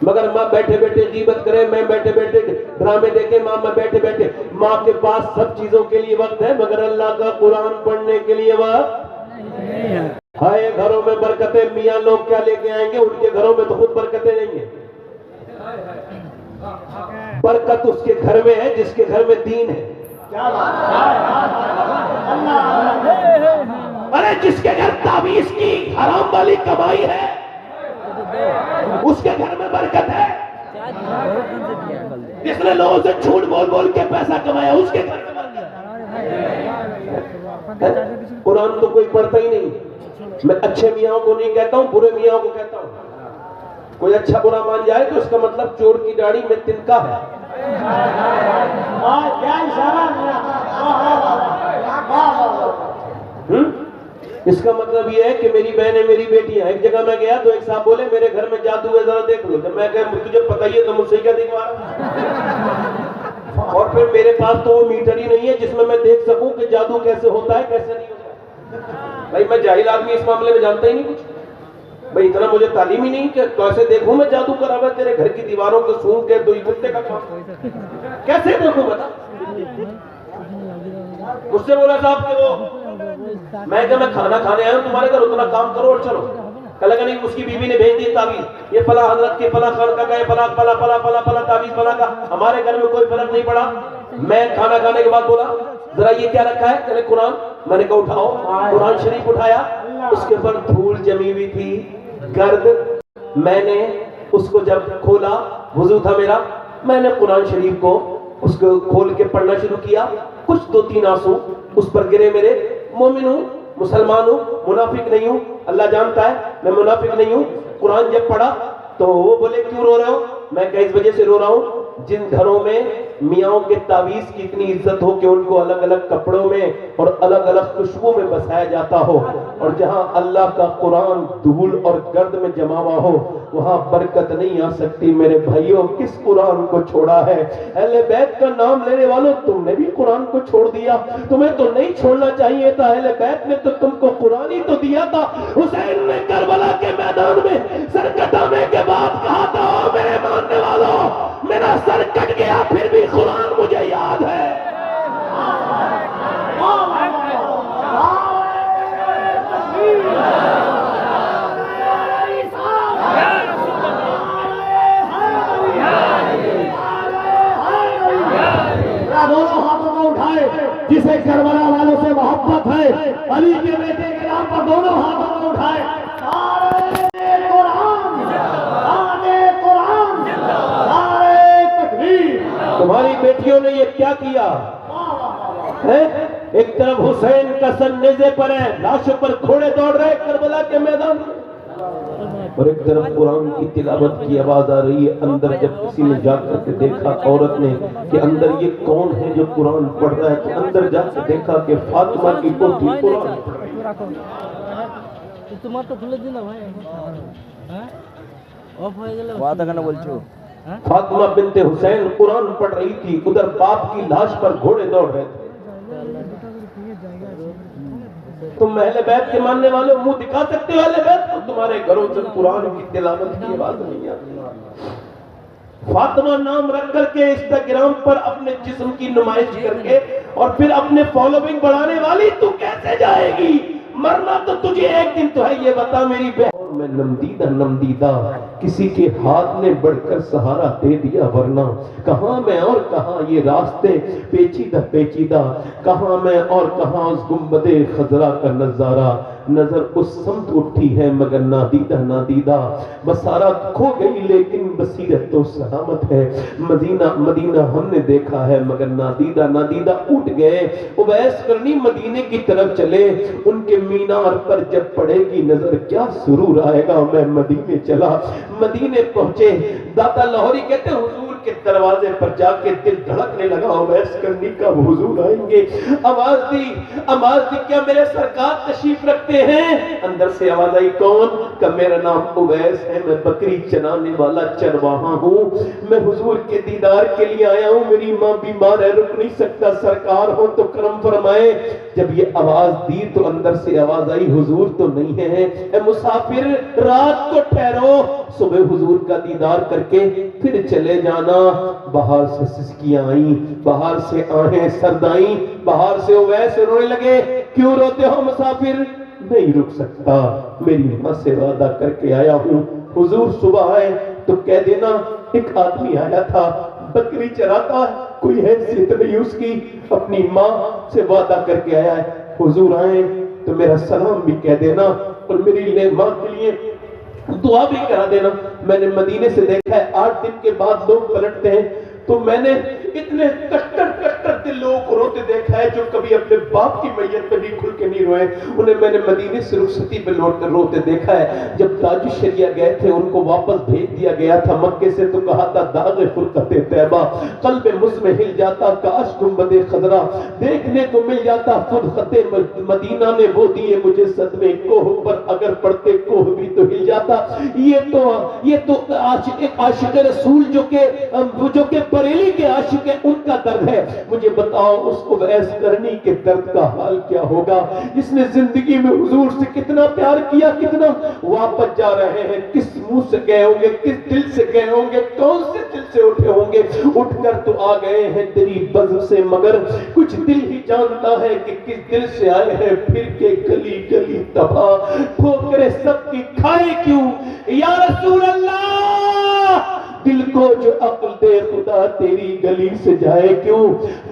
مگر ماں بیٹھے بیٹھے غیبت کرے، میں بیٹھے بیٹھے ڈرامے دیکھے، ماں میں بیٹھے بیٹھے. ماں کے پاس سب چیزوں کے لیے وقت ہے مگر اللہ کا قرآن پڑھنے کے لیے وقت ہائے. گھروں میں برکتیں میاں لوگ کیا لے کے آئیں گے؟ ان کے گھروں میں تو خود برکتیں نہیں ہیں. برکت اس کے گھر میں ہے جس کے گھر میں دین ہے. ارے جس کے گھر تعویذ کی حرام والی کمائی ہے اس کے گھر میں برکت ہے. جس نے لوگوں سے جھوٹ بول بول کے پیسہ کمایا اس کے گھر میں برکت ہے. قرآن تو کوئی پڑھتا ہی نہیں. میں اچھے میاں کو نہیں کہتا ہوں، برے میاں کو کہتا ہوں. کوئی اچھا برا مان جائے تو اس کا مطلب چور کی داڑھی میں تنکا ہے. اس کا مطلب یہ ہے کہ میری بہنیں میری بیٹیاں. ایک جگہ میں گیا تو ایک صاحب بولے میرے گھر میں جادو ہے ذرا دیکھ لو. جب میں کہا تجھے پتہ ہی ہے تو مجھ سے کیا دکھوا رہا؟ اور پھر میرے پاس تو وہ میٹر ہی نہیں ہے جس میں دیکھ سکوں کہ جادو کیسے ہوتا ہے کیسے نہیں ہوتا. بھائی میں جاہل آدمی اس معاملے میں جانتا ہی نہیں کچھ. بھائی اتنا مجھے تعلیم ہی نہیں کہ کیسے دیکھوں میں جادو کرا ہوا تیرے گھر کی دیواروں کو سونگ کے دو کتے کا کام کیسے دیکھوں بتا. مجھ سے بولا صاحب کہ وہ میں کہ میں کھانا کھانے آیا ہوں تمہارے گھر اتنا کام کرو اور چلو. کہا کہ نہیں اس کی بیوی نے بھیج دی تعویذ یہ فلاں حضرت کے فلاں خان کا گئے فلاں فلاں فلاں فلاں فلاں تعویذ فلاں کا. ہمارے گھر میں کوئی فرق نہیں پڑا. میں کھانا کھانے کے بعد بولا ذرا یہ کیا رکھا ہے؟ کہ قرآن. میں نے کہا اٹھاؤ. قرآن شریف اٹھایا، اس کے اوپر دھول جمی ہوئی تھی گرد. میں نے اس کو جب کھولا وضو تھا میرا، میں نے قرآن شریف کو اس کو کھول کے پڑھنا شروع کیا. کچھ 2-3 آنسو اس پر گرے میرے. مومن ہوں، مسلمان ہوں، منافق نہیں ہوں، اللہ جانتا ہے میں منافق نہیں ہوں۔ قرآن جب پڑھا تو وہ بولے کیوں رو رہے ہو؟ میں کہ اس وجہ سے رو رہا ہوں جن گھروں میں میاں کے تعویذ کی اتنی عزت ہو کہ ان کو الگ الگ کپڑوں میں اور الگ الگ خوشبو میں بسایا جاتا ہو، اور جہاں اللہ کا قرآن دھول اور گرد میں جمع ہوا ہو وہاں برکت نہیں آ سکتی۔ میرے بھائیوں کس قرآن کو چھوڑا ہے؟ اہل بیت کا نام لینے والوں تم نے بھی قرآن کو چھوڑ دیا، تمہیں تو نہیں چھوڑنا چاہیے تھا، اہل بیت نے تو تم کو قرآن ہی تو دیا تھا۔ حسین نے کربلا کے میدان میں سر کٹانے کے بعد کہا تھا او میرے ماننے والوں میرا سر کٹ گیا پھر بھی قرآن مجھے یاد ہے۔ دونوں ہاتھوں کو اٹھائے جسے کربلا والوں سے محبت ہے، علی کے بیٹے کے نام پر دونوں ہاتھوں کو اٹھائے۔ نعرہ قرآن، نعرہ قرآن، نعرہ تکبیر۔ تمہاری بیٹیوں نے یہ کیا کیا ہے؟ ایک طرف حسین کا سن نیزے پر ہے، لاشوں پر گھوڑے دوڑ رہے کربلا کے میدان میں، اور ایک طرف قرآن کی تلاوت کی آواز آ رہی ہے۔ اندر جب کسی نے جا کر کے دیکھا عورت نے کہ اندر یہ کون ہے جو قرآن پڑھ رہا ہے، تو اندر جا کے دیکھا کہ فاطمہ کی پوتی قرآن پڑھ رہی ہے۔ তোমার তো খুলে দিন না ভাই, হ্যাঁ অফ হয়ে গেল। ওয়াদা কেন বলছো? فاطمہ بنت حسین قرآن پڑھ رہی تھی، ادھر باپ کی لاش پر گھوڑے دوڑ رہے تھے۔ تم اہل بیت کے ماننے والے منہ دکھا سکتے ہو اہل بیت کو؟ تمہارے گھروں سے قرآن کی تلاوت کی آواز نہیں آتی۔ فاطمہ نام رکھ کر کے انسٹاگرام پر اپنے جسم کی نمائش کر کے اور پھر اپنے فالوونگ بڑھانے والی تو کیسے جائے گی؟ مرنا تو تجھے ایک دن تو ہے، یہ بتا میری بہن۔ میں نمدیدہ کسی کے ہاتھ نے بڑھ کر سہارا دے دیا، ورنہ کہاں میں اور کہاں یہ راستے پیچیدہ، کہاں میں اور کہاں اس گنبد خضرا کا نظارہ۔ نظر اس سمت اٹھی ہے مگر نادیدہ، بصارت کھو گئی لیکن بصیرت تو سلامت ہے۔ مدینہ ہم نے دیکھا ہے مگر نادیدہ اٹھ گئے۔ اویس کرنی مدینے کی طرف چلے، ان کے مینار پر جب پڑے گی نظر کیا سرور آئے گا۔ میں مدینے چلا، مدینے پہنچے، داتا لاہوری کہتے ہیں حضور کے دروازے پر جا کے دل دھڑکنے لگا، اویس کرنی کا حضور آئیں گے۔ آواز دی کیا میرے سرکار تشریف رکھتے ہیں؟ اندر سے آواز آئی کون؟ کہ میرا نام اویس ہے، میں بکری چرانے والا چرواہا ہوں، میں حضور کے دیدار کے لیے آیا ہوں، میری ماں بیمار ہے رک نہیں سکتا، سرکار ہو تو کرم فرمائے۔ جب یہ آواز دی تو اندر سے آواز آئی حضور تو نہیں ہے، اے مسافر رات کو ٹھہرو، صبح حضور کا دیدار کر کے پھر چلے جانا۔ باہر سے سسکیاں آئیں، باہر سے آہیں سرد آئیں، باہر سے اویس رونے لگے، کیوں روتے ہو مسافر؟ نہیں رک سکتا، میری ماں سے وعدہ کر کے آیا ہوں، حضور صبح آئے تو کہہ دینا ایک آدمی آیا تھا بکری چراتا ہے، کوئی حیثیت نہیں اس کی، اپنی ماں سے وعدہ کر کے آیا ہے، حضور آئیں تو میرا سلام بھی کہہ دینا اور میری ماں کے لیے دعا بھی کرا دینا۔ میں نے مدینے سے دیکھا ہے 8 دن کے بعد لوگ پلٹتے ہیں، تو میں نے اتنے کٹر دل لوگوں کو روتے دیکھا ہے جو کبھی اپنے باپ کی میت پہ بھی کھل کے نہیں روئے، انہیں میں نے مدینے سے رخصتی پہ روتے دیکھا ہے۔ جب تاج الشریعہ گئے تھے ان کو واپس بھیج دیا گیا تھا مکے سے، تو کہا تھا داغ فرقت طیبہ قلب مجھ میں ہل جاتا، کاش گنبد خضرا دیکھنے کو مل جاتا، فرقت مدینہ نے وہ دیے مجھے صدمے، کوہ پر اگر پڑتے کوہ بھی تو ہل جاتا۔ یہ تو عاشق رسول جو کہ بریلی کے عاشق ہیں ان کا درد ہے۔ مجھے بتاؤ اس اویس کرنی کے درد کا حال کیا ہوگا جس نے زندگی میں حضور سے کتنا پیار کیا، کتنا واپس جا رہے ہیں، کس منہ سے گئے ہوں گے، کس دل سے گئے ہوں گے، کون سے دل سے اٹھے ہوں گے۔ اٹھ کر تو آ گئے ہیں تیری بزم سے، مگر کچھ دل ہی جانتا ہے کہ کس دل سے آئے ہیں، پھر کے گلی گلی تباہ ٹھوکریں سب کی کھائے کیوں یا رسول اللہ، دل کو جو عقل دے خدا تیری گلی سے جائے کیوں۔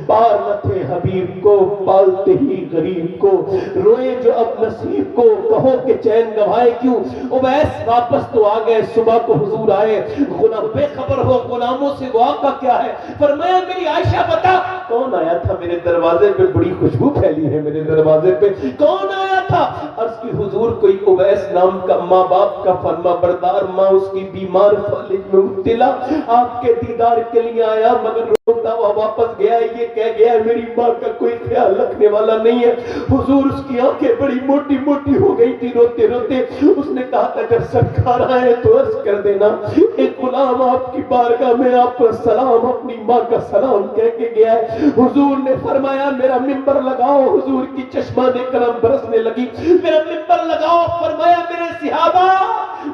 بار نہ تھے حبیب کو پالتے ہی غریب کو، روئے جو اب نصیب کو کہو کہ چین گوائے کیوں، اویس واپس تو آ گئے صبح کو حضور آئے، غلام بے خبر ہو غلاموں سے دعا کا کیا ہے، فرمایا میری عائشہ بتا کون آیا تھا میرے دروازے پہ، بڑی خوشبو پھیلی ہے میرے دروازے پہ، کون آیا تھا؟ عرض کی حضور کوئی اویس نام کا ماں باپ کا فرما بردار، ماں اس کی بیمار فالج میں مبتلا، آپ کے دیدار کے لیے آیا مگر روتا ہوا واپس گیا، یہ کہہ گیا میری ماں کا کوئی خیال رکھنے والا نہیں ہے۔ حضور اس کی آنکھیں بڑی موٹی موٹی ہو گئی تھی روتے روتے، اس نے کہا تھا جب سرکار آئے تو عرض کر دینا ایک غلام آپ کی بارگاہ میں آپ پر سلام اپنی ماں کا سلام کہہ کے گیا ہے۔ حضور نے فرمایا میرا ممبر لگاؤ، حضور کی چشمہ دے کرم برسنے لگی، میرا ممبر لگاؤ، فرمایا میرے صحابہ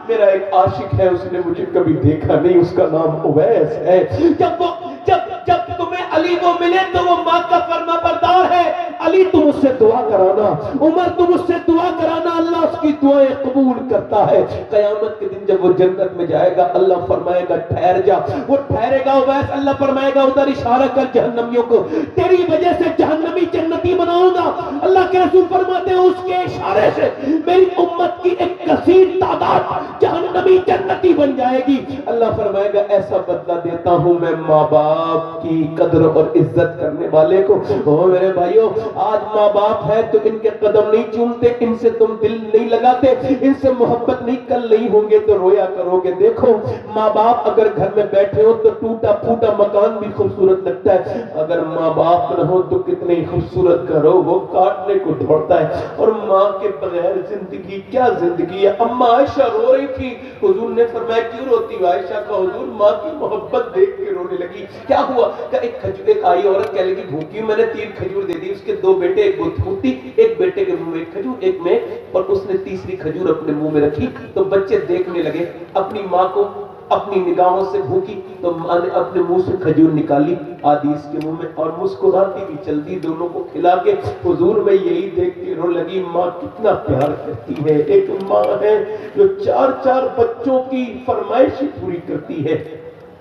میرا ایک عاشق ہے، اس نے مجھے کبھی دیکھا نہیں، اس کا نام اویس ہے، جب تمہیں علی وہ ملے تو وہ ماں کا فرما بردار ہے، علی تم اس سے دعا کرانا، عمر تم اس سے دعا کرانا، اللہ اس کی دعائیں قبول کرتا ہے۔ قیامت کے دن جب وہ جنت میں جائے گا اللہ فرمائے گا ٹھہر جا، وہ ٹھہرے گا اویس، اللہ فرمائے گا ادھر اشارہ کر جہنمیوں کو، تیری وجہ سے جہنمی جنتی بناؤں گا، اللہ کے رسول فرماتے ہیں اس کے اشارے سے میری امت کی ایک کثیر تعداد جہنمی جنتی بن جائے گی۔ اللہ فرمائے گا ایسا بدلہ دیتا ہوں میں ماں باپ کی قدر اور عزت کرنے والے کو۔ او میرے بھائیو آج ماں باپ ہے تو ان کے قدم نہیں چومتے، ان سے تم دل نہیں لگاتے، ان سے محبت نہیں، کل نہیں ہوں گے تو رویا کرو گے۔ دیکھو ماں باپ اگر گھر میں بیٹھے ہو تو ٹوٹا پھوٹا مکان بھی خوبصورت لگتا ہے، اگر ماں باپ نہ ہو تو کتنی خوبصورت گھر ہو وہ کاٹنے کو دوڑتا ہے، اور ماں کے بغیر زندگی کیا زندگی ہے۔ اما عائشہ رو رہی تھی، حضور نے فرمایا کیوں روتی ہو عائشہ؟ کا حضور ماں کی محبت دیکھ کے رونے لگی۔ کیا ہوا؟ کہ ایک کھجور، ایک آئی عورت کہنے لگی بھوکی ہوں، میں نے 3 کھجور دے دی، اس کے 2 بیٹے، ایک بھوکی، ایک بیٹے کے منہ میں ایک کھجور ایک میں، اور اس نے تیسری کھجور اپنے منہ میں رکھی تو بچے دیکھنے لگے اپنی ماں کو، اپنی نگاہوں سے بھوکی تو ماں نے اپنے منہ سے کھجور نکالی آدھی اس کے منہ میں اور مسکراتی بھی چلتی دونوں کو کھلا کے۔ حضور میں یہی دیکھ کے رو لگی ماں کتنا پیار کرتی ہے، ایک ماں ہے جو 4 بچوں کی فرمائشیں پوری کرتی ہے،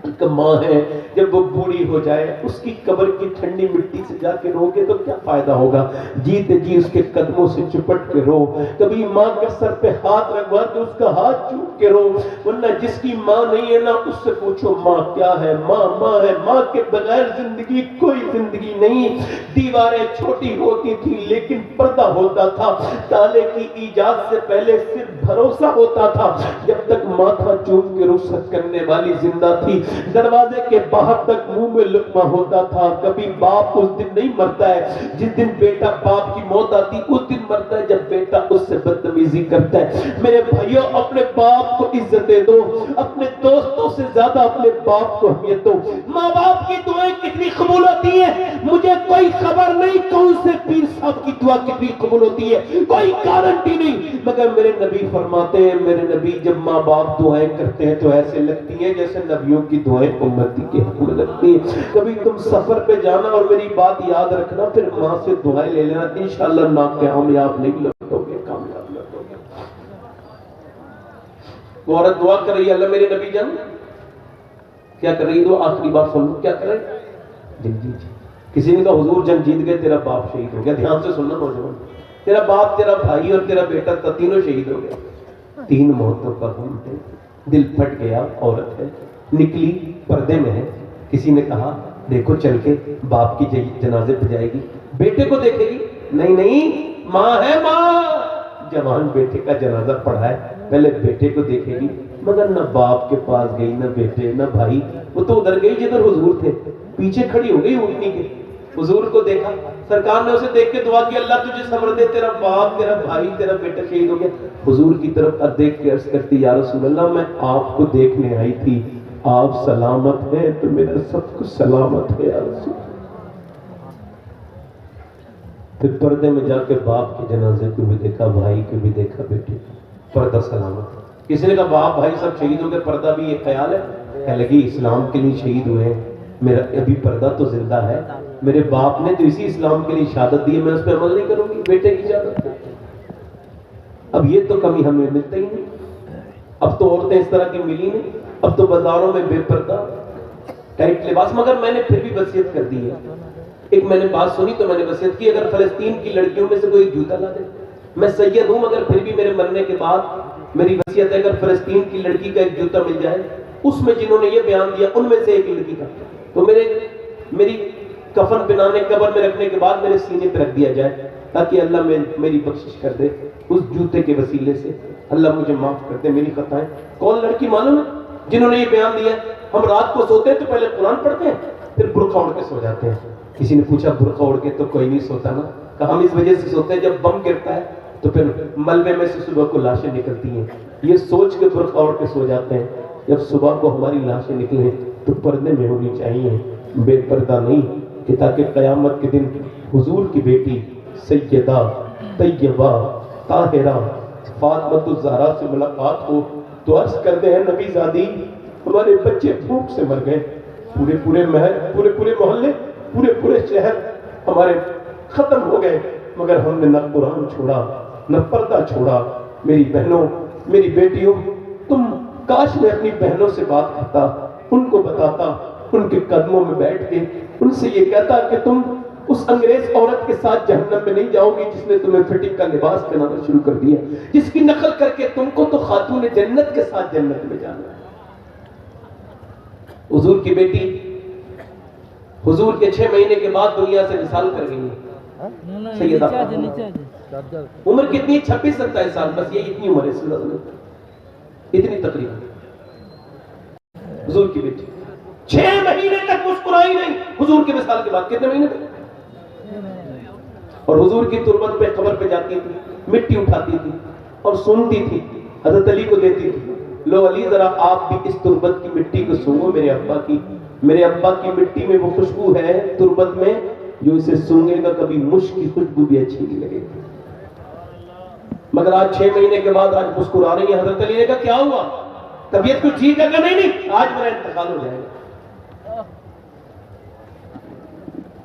ایک ماں ہے جب وہ بوڑھی ہو جائے اس کی قبر کی ٹھنڈی مٹی سے جا کے رو گے تو کیا فائدہ ہوگا، جیتے جی اس کے قدموں سے چپٹ کے رو، کبھی ماں کے سر پہ ہاتھ رکھوا تو اس کا ہاتھ چوم کے رو، ورنہ جس کی ماں نہیں ہے نا اس سے پوچھو ماں کیا ہے، ماں ماں ہے، ماں کے بغیر زندگی کوئی زندگی نہیں۔ دیواریں چھوٹی ہوتی تھی لیکن پردہ ہوتا تھا، تالے کی ایجاد سے پہلے صرف بھروسہ ہوتا تھا، جب تک ماتھا چوم کے رخصت کرنے والی زندہ تھی، دروازے کے باہر تک منہ میں لقمہ ہوتا تھا۔ کبھی باپ اس دن نہیں مرتا ہے جس دن بیٹا باپ کی موت آتی، اس دن مرتا ہے جب بیٹا اس سے بدتمیزی کرتا ہے۔ میرے بھائیوں اپنے باپ کو عزت دو، اپنے دوستوں سے زیادہ اپنے باپ کو اہمیت دو۔ ماں باپ کی دعائیں کتنی قبول ہوتی ہیں مجھے کوئی خبر نہیں، کون سے پیر صاحب کی دعا کتنی قبول ہوتی ہے کوئی گارنٹی نہیں، مگر میرے نبی فرماتے ہیں، میرے نبی جب ماں باپ دعائیں کرتے ہیں تو ایسے لگتی ہیں جیسے نبیوں کی دعائیں امتی کے حق میں لگتی ہیں۔ کبھی تم سفر پہ جانا اور میری بات یاد رکھنا، پھر ماں سے دعائیں لے لینا، انشاءاللہ ناکامیاب نہیں لوٹو گے، کامیاب لوٹو گے۔ وہ عورت دعا کر رہی ہے اللہ میرے نبی جان کیا کر رہی ہے؟ دو آخری بات سن لو کیا کر رہے جی۔ کسی نے کہا حضور جنگ جیت گئے تیرا باپ شہید ہو گیا، دھیان سے سننا نوجوان، تیرا باپ تیرا بھائی اور تیرا بیٹا تھا، تینوں شہید ہو گئے، 3 موتوں کا غم ہے، دل پھٹ گیا، عورت ہے نکلی پردے میں ہے، کسی نے کہا دیکھو چل کے باپ کی جنازے پہ جائے گی، بیٹے کو دیکھے گی، نہیں ماں ہے، ماں جوان بیٹے کا جنازہ پڑھا ہے، پہلے بیٹے کو دیکھے گی، مگر نہ باپ کے پاس گئی نہ بیٹے نہ بھائی، وہ تو ادھر گئی جدھر حضور تھے، پیچھے کھڑی ہو گئی اونٹنی کے، حضور کو دیکھا، سرکار نے اسے دیکھ کے دعا کی اللہ تجھے صبر دے، تیرا باپ تیرا بھائی تیرا بیٹا شہید ہو گیا، حضور کی طرف دیکھ کے عرض کرتی یا رسول اللہ میں آپ کو دیکھنے آئی تھی، آپ سلامت ہیں تو میرا سب کچھ سلامت ہے یا رسول اللہ۔ پھر پردے میں جا کے باپ کے جنازے کو بھی دیکھا، بھائی کو بھی دیکھا، بیٹے پردہ سلامت۔ کسی نے کہا باپ بھائی سب شہید ہو گئے، پردہ بھی یہ خیال ہے؟ کہنے لگی اسلام کے لیے شہید ہوئے ہیں، میرا ابھی پردہ تو زندہ ہے، میرے باپ نے تو اسی اسلام کے لیے شہادت دی ہے، میں اس پہ عمل نہیں کروں گی، بیٹے کی شہادت۔ اب یہ تو کمی ہمیں ملتا ہی نہیں، اب تو عورتیں اس طرح کی ملی نہیں، اب تو بازاروں میں بے پردہ ٹائٹ لباس، مگر میں نے پھر بھی وصیت کر دی ہے ایک میں نے بات سنی تو میں نے وصیت کی اگر فلسطین کی لڑکیوں میں سے کوئی جوتا لا دے, میں سید ہوں مگر پھر بھی میرے مرنے کے بعد میری وصیت ہے اگر فلسطین کی لڑکی کا ایک جوتا مل جائے اس میں جنہوں نے یہ بیان دیا ان میں سے ایک لڑکی کا, تو میری کفن بنانے قبر میں رکھنے کے بعد میرے سینے پہ رکھ دیا جائے تاکہ اللہ میری بخشش کر دے اس جوتے کے وسیلے سے, اللہ مجھے معاف کر دے میری خطائیں. کون لڑکی معلوم ہے جنہوں نے یہ بیان دیا؟ ہم رات کو سوتے ہیں تو پہلے قرآن پڑھتے ہیں پھر برقع اوڑھ کے سو جاتے ہیں. کسی نے پوچھا برقع اوڑھ کے تو کوئی نہیں سوتا نا, کہا ہم اس وجہ سے سوتے ہیں جب بم گرتا ہے تو پھر ملبے میں سے صبح کو لاشیں نکلتی ہیں, یہ سوچ کے برقع اوڑھ کے سو جاتے ہیں جب صبح کو ہماری لاشیں نکلیں تو پردے میں ہونی چاہیے, بے پردہ نہیں, کہ تاکہ قیامت کے دن حضور کی بیٹی سیدہ طیبہ طاہرہ فاطمۃ الزہرا سے ملاقات ہو تو عرض کرتے ہیں نبی زادی ہمارے بچے بھوک سے مر گئے, پورے محل پورے محلے پورے شہر ہمارے ختم ہو گئے مگر ہم نے نہ قرآن چھوڑا نہ پردہ چھوڑا. میری بہنوں میری بیٹیوں, تم کاش میں اپنی بہنوں سے بات کرتا, ان کو بتاتا, ان کے قدموں میں بیٹھ کے ان سے یہ کہتا کہ تم اس انگریز عورت کے ساتھ جہنم میں نہیں جاؤ گی جس نے تمہیں فٹنگ کا لباس پہنانا شروع کر دیا, جس کی نقل کر کے تم کو تو خاتون جنت کے ساتھ جنت میں جانا ہے. حضور کی بیٹی حضور کے 6 مہینے کے بعد دنیا سے وصال کر گئی ہے. سیدہ عمر کتنی 26-27 سال, بس یہ اتنی عمر ہے, اتنی تقریبا. حضور کی بیٹی 6 مہینے تک مسکرائی نہیں حضور کے وصال کے بعد. کتنے مہینے تک؟ اور حضور کی تربت پہ قبر پہ جاتی تھی, مٹی اٹھاتی تھی اور سونگتی تھی, حضرت علی کو دیتی تھی, لو علی ذرا آپ بھی اس تربت کی مٹی کو سونگو, میرے ابا کی مٹی میں وہ خوشبو ہے تربت میں جو اسے سونگے گا کبھی مشک کی خوشبو بھی اچھی نہیں لگے گی. مگر آج 6 مہینے کے بعد آج مسکرا رہی ہے. حضرت علی نے کہا کیا ہوا, طبیعت کچھ ٹھیک ہے؟ کہ نہیں آج میرا انتقال ہو جائے گا.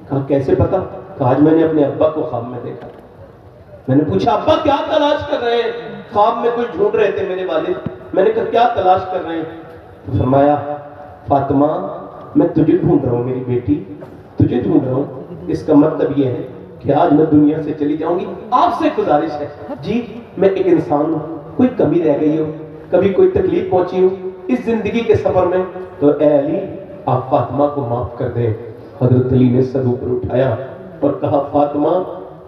کہا کیسے پتا؟ کہا آج میں نے اپنے ابا کو خواب میں دیکھا. میں نے پوچھا ابا کیا تلاش کر رہے ہیں؟ خواب میں کوئی ڈھونڈ رہے تھے میرے والد. میں نے کہا کیا تلاش کر رہے ہیں؟ فرمایا فاطمہ میں تجھے ڈھونڈ رہا ہوں میری بیٹی, تجھے ڈھونڈ رہا ہوں. اس کا مطلب یہ ہے کہ آج میں دنیا سے چلی جاؤں گی. آپ سے گزارش ہے جی, میں ایک انسان ہوں, کوئی کمی رہ گئی ہو, کبھی کوئی تکلیف پہنچی ہو اس زندگی کے سفر میں تو اے علی آپ فاطمہ کو معاف کر دیں. حضرت علی نے سر اوپر اٹھایا اور کہا فاطمہ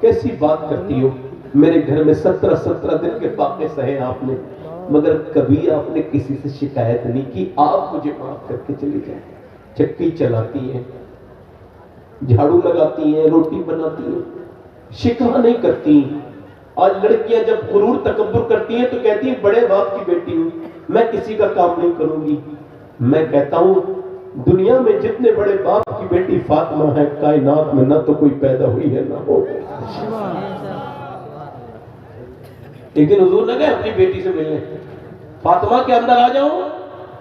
کیسی بات کرتی ہو, میرے گھر میں 17 دن کے فاقے سہے آپ نے مگر کبھی آپ نے کسی سے شکایت نہیں کی, آپ مجھے معاف کر کے چلی جائیں. چکی چلاتی ہیں, جھاڑو لگاتی ہیں, روٹی بناتی ہیں, شکوہ نہیں کرتی. آج لڑکیاں جب غرور تکبر کرتی ہیں تو کہتی ہیں بڑے باپ کی بیٹی ہوں, میں کسی کا کام نہیں کروں گی. میں کہتا ہوں دنیا میں جتنے بڑے باپ کی بیٹی فاطمہ ہے کائنات میں نہ تو کوئی پیدا ہوئی ہے نہ ہو. ایک دن حضور نے کہا اپنی بیٹی سے ملنے, فاطمہ کے اندر آ جاؤں,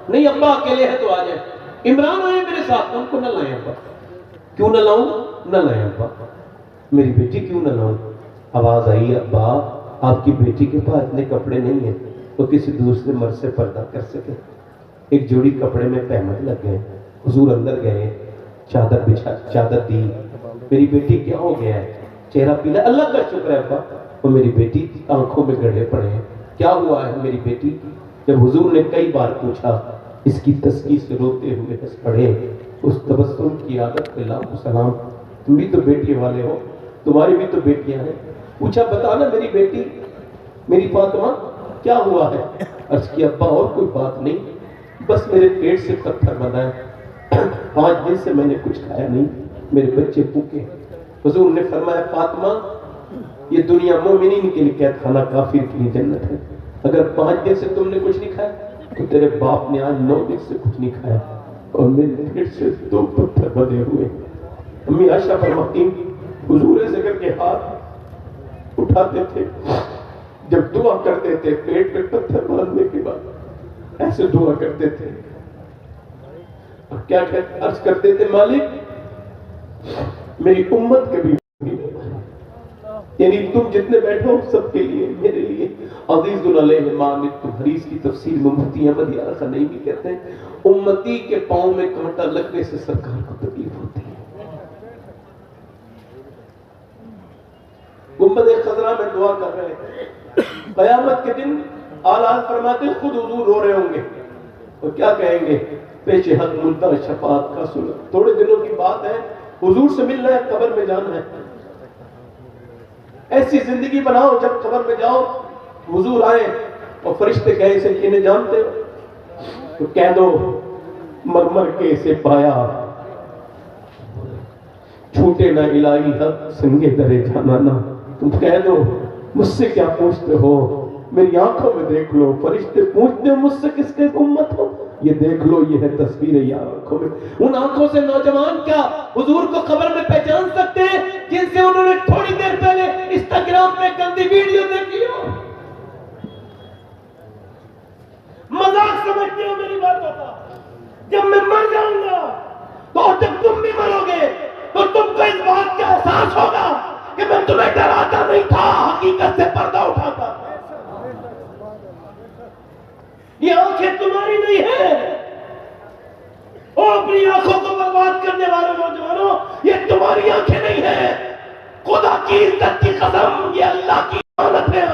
نہیں ابا اکیلے ہیں تو آ جائیں. عمران آئے میرے ساتھ, ان کو نہ لائیں ابا. کیوں نہ لاؤں؟ نہ لائیں ابا. میری بیٹی کیوں نہ لاؤں؟ آواز آئی ابا آپ کی بیٹی کے پاس اتنے کپڑے نہیں ہیں تو کسی دوسرے مرد سے پردہ کر سکے. ایک جوڑی کپڑے میں پہمت لگ گئے. حضور اندر گئے, چادر بچھا, چادر دی. میری بیٹی کیا ہو گیا ہے؟ چہرہ پیلا. اللہ کا شکر ہے ابا. وہ میری بیٹی آنکھوں میں گڑھے پڑے ہیں. کیا ہوا ہے میری بیٹی؟ جب حضور نے کئی بار پوچھا اس کی تسکین سے روتے ہوئے ہنس پڑے. اس تبسم کی عادت پہ لاکھوں سلام. تم بھی تو بیٹی والے ہو, تمہاری بھی تو بیٹیاں ہیں. پوچھا بتانا میری بیٹی میری فاطمہ کیا ہوا ہے؟ عرض کیا ابا اور کوئی بات نہیں, بس میرے پیٹ سے پتھر بنا ہے, 5 دن سے میں نے کچھ کھایا نہیں, میرے بچے بھوکے. حضور نے فرمایا فاطمہ یہ دنیا مومنین کے لیے قید خانہ, کافر کے لیے جنت ہے. اگر 5 دن سے تم نے کچھ نہیں کھایا تو تیرے باپ نے آج 9 دن سے کچھ نہیں کھایا اور میرے پیٹ سے 2 پتھر بنے ہوئے. امی عائشہ فرماتی حضور ذکر کے ہاتھ اٹھاتے تھے جب دعا کرتے تھے, پیٹ پہ پتھر باندھنے کے بعد ایسے دعا کرتے تھے اور کیا عرض کرتے تھے مالک میری امت کے بھی, یعنی تم جتنے بیٹھو سب کے لیے, میرے لیے. عزیز علیہ ما عنتم, حدیث کی تفسیر میں مفتی احمد یار خنئی بھی کہتے ہیں امتی کے پاؤں میں کانٹا لگنے سے سرکار کو تکلیف ہوتی ہے. گنبد خضرا میں دعا کر رہے ہیں. قیامت کے دن اعلیٰ فرماتے ہیں خود حضور رو رہے ہوں گے اور کیا کہیں گے؟ پیش حق ملتا شفاعت کا سنا. تھوڑے دنوں کی بات ہے، حضور سے ملنا ہے، قبر میں جانا ہے. ایسی زندگی بناؤ جب قبر میں جاؤ حضور آئے اور فرشتے کہیں سے انہیں جانتے ہو تو کہہ دو مرمر کے سے پایا چھوٹے نہ الہی حق سنگے درے جانانا. تم کہہ دو مجھ سے کیا پوچھتے ہو، میری آنکھوں میں دیکھ لو. فرشتے پوچھتے ہو مجھ سے کس کے امت ہو، یہ دیکھ لو یہ ہے تصویر یار آنکھوں میں. ان آنکھوں سے نوجوان کیا حضور کو قبر میں پہچان سکتے ہیں جن سے انہوں نے تھوڑی دیر پہلے انسٹاگرام پہ گندی ویڈیو دیکھی ہو؟ مذاق سمجھتے ہو میری باتوں کا؟ جب میں مر جاؤں گا تو جب تم بھی مرو گے تو تم کو اس بات کا احساس ہوگا کہ میں تمہیں ڈراتا نہیں تھا، حقیقت سے پردہ اٹھاتا. یہ آنکھیں تمہاری نہیں ہیں، اپنی آنکھوں کو برباد کرنے والے نوجوانوں، یہ تمہاری آنکھیں نہیں ہیں. خدا کی عزت کی قسم یہ اللہ کی امانت ہے.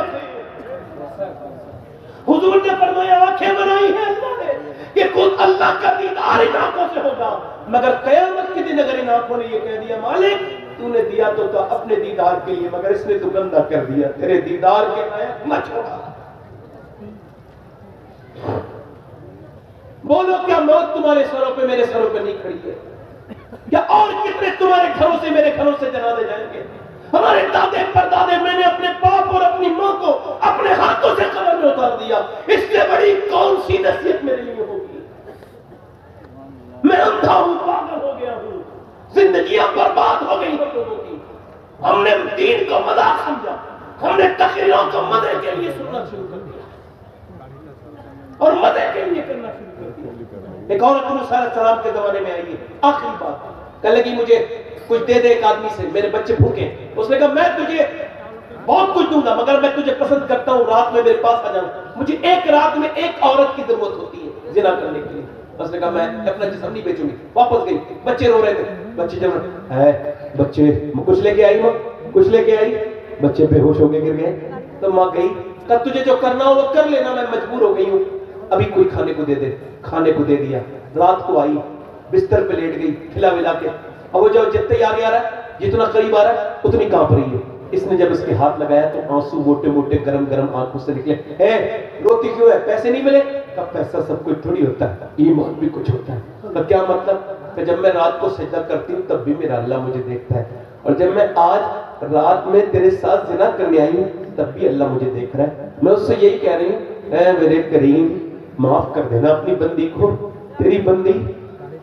حضور نے فرمایا آنکھیں بنائی ہیں اللہ نے کہ خود اللہ کا دیدار ان آنکھوں سے ہوگا، مگر قیامت کے دن اگر ان آنکھوں نے یہ کہہ دیا مالک تو نے دیا تو تھا اپنے دیدار کے لیے مگر اس نے تو گندہ کر دیا، تیرے دیدار کے لائق نہ چھوڑا. بولو کیا موت تمہارے سروں پہ میرے سروں پہ نہیں کھڑی ہے؟ کیا اور کتنے تمہارے گھروں سے میرے گھروں سے جنازے جائیں گے؟ ہمارے دادے پردادے میں نے اپنے باپ اور اپنی ماں کو اپنے ہاتھوں سے قبر میں اتار دیا. اس سے بڑی کون سی نصیحت میرے لیے ہوگی؟ میں اندھا ہوں، پاگل ہو گیا ہوں، زندگیاں برباد ہو گئی ہم لوگوں کی. ہم نے دین کو مذاق سمجھا، ہم نے تقریروں کو مزے کے لیے سننا شروع کر دیا اور مزے کے لیے کرنا شروع کر دیا. ایک عورت موسیٰ علیہ السلام کے زمانے میں آئی ہے، آخری بات کہنے لگی مجھے کچھ دے دے ایک آدمی سے، میرے بچے بھوکے. اس نے کہا میں تجھے بہت کچھ دوں گا مگر میں تجھے پسند کرتا ہوں رات میں میرے پاس آ جاؤں. مجھے ایک رات میں ایک عورت کی ضرورت ہوتی ہے زنا کرنے کے لیے. اس نے کہا میں اپنا جسم نہیں بیچوں گی. واپس گئی، بچے رو رہے تھے. بچے جب ہے بچے کچھ لے کے آئی، ماں کچھ لے کے آئی، بچے بے ہوش ہو کے گر گئے. تو ماں گئی کہ تجھے جو کرنا ہو وہ کر لینا، میں مجبور ہو گئی ہوں، ابھی کوئی کھانے کو دے دے. کھانے کو دے دیا. رات کو آئی، بستر پہ لیٹ گئی کھلا ولا کے. اب وہ جو جتنے آگے آ رہا ہے جتنا قریب آ رہا ہے اتنی کانپ رہی ہے. اس نے جب اس کے ہاتھ لگایا تو آنسو موٹے موٹے گرم گرم آنکھوں سے نکلے. روتی کیوں ہے؟ پیسے نہیں ملے؟ کب پیسہ سب کچھ تھوڑی ہوتا ہے، ایمان بھی کچھ ہوتا ہے. تو کیا مطلب کہ جب میں رات کو سجدہ کرتی ہوں تب بھی میرا اللہ مجھے دیکھتا ہے، اور جب میں آج رات میں تیرے ساتھ زنا کرنے آئی ہوں تب بھی اللہ مجھے دیکھ رہا ہے. میں اس سے یہی کہہ رہی ہوں اے میرے کریم معاف کر دینا اپنی بندی کو. تیری بندی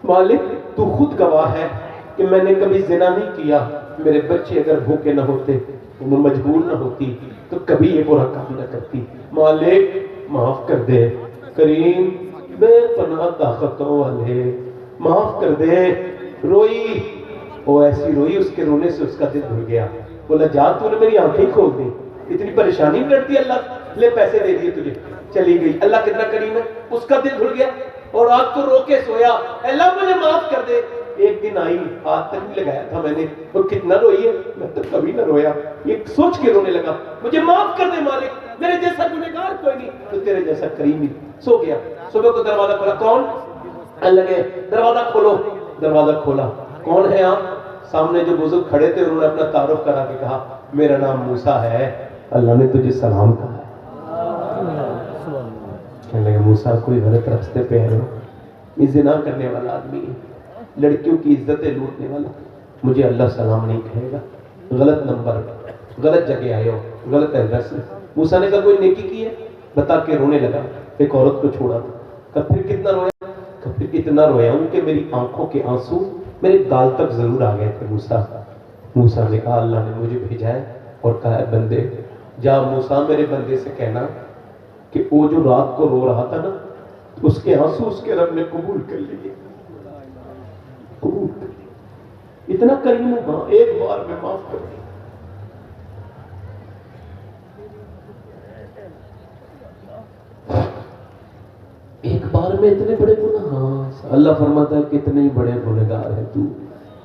مالک تو خود گواہ ہے کہ میں نے کبھی زنا نہیں کیا. میرے بچے اگر بھوکے نہ ہوتے، میں مجبور نہ ہوتی تو کبھی یہ برا کام نہ کرتی. مالک معاف کر دے، کریم بے پناہ طاقتوں والے معاف کر دے. روئی، وہ ایسی روئی اس کے رونے سے اس کا دل دھل گیا. بولا جا تو نے میری آنکھیں کھول دی، اتنی پریشانی کرتی اللہ، لے پیسے دے دیے تجھے. چلی گئی. اللہ کتنا کریم ہے، اس کا دل دھل گیا اور رات کو رو کے سویا اللہ مجھے معاف کر دے. ایک دن آئی، ہاتھ تک نہیں لگایا تھا میں نے، وہ کتنا روئی ہے، میں تو کبھی نہ رویا. یہ سوچ کے رونے لگا مجھے معاف کر دے مالک، میرے جیسا گنہگار کوئی نہیں تو تیرے جیسا کریم ہی. سو گیا. صبح کو دروازہ کھولا، کون؟ لگے دروازہ کھولو. دروازہ کھولا، کون ہے آپ؟ سامنے جو بزرگ کھڑے تھے انہوں نے اپنا تعارف کرا کے کہا میرا نام موسیٰ ہے، اللہ نے تجھے سلام کہا ہے. کہنے لگے موسیٰ کوئی غلط راستے پہ ہے، یہ زنا کرنے والا آدمی ہے، لڑکیوں کی عزتیں لوٹنے والا، مجھے اللہ سلام نہیں کہے گا. غلط نمبر، غلط جگہ آئے ہو، غلط ایڈریس. موسیٰ نے کہا کوئی نیکی کی ہے؟ بتا کے رونے لگا. ایک عورت کو چھوڑا تھا. کہا پھر کتنا رویا؟ کہا پھر اتنا رویا ہوں کہ میری آنکھوں کے آنسو میرے گال تک ضرور آ گئے تھے. موسیٰ نے کہا اللہ نے مجھے بھیجا ہے اور کہا ہے بندے جا موسیٰ میرے بندے سے کہنا کہ وہ جو رات کو رو رہا تھا نا اس کے آنسو اس کے رب نے قبول کر لیے. قبول کر لیے. اتنا کریم ہوں، ہاں ایک بار میں معاف کر دیا. ایک بار میں اتنے بڑے گناہ، ہاں اللہ فرماتا ہے کتنے ہی بڑے گنہگار ہے تو.